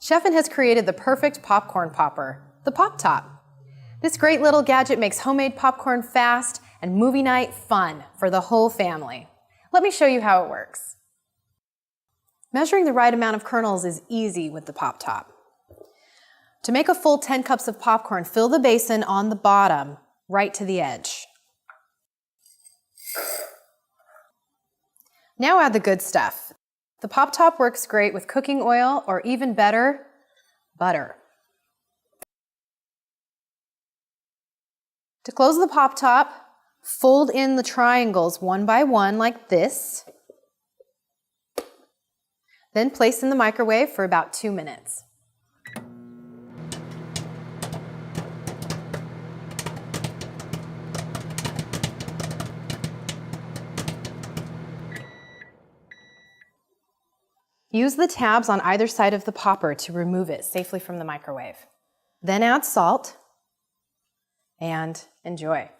Chefin has created the perfect popcorn popper, the PopTop. This great little gadget makes homemade popcorn fast and movie night fun for the whole family. Let me show you how it works. Measuring the right amount of kernels is easy with the PopTop. To make a full 10 cups of popcorn, fill the basin on the bottom right to the edge. Now add the good stuff. The PopTop works great with cooking oil or even better, butter. To close the PopTop, fold in the triangles one by one like this. Then place in the microwave for about 2 minutes. Use the tabs on either side of the popper to remove it safely from the microwave. Then add salt and enjoy.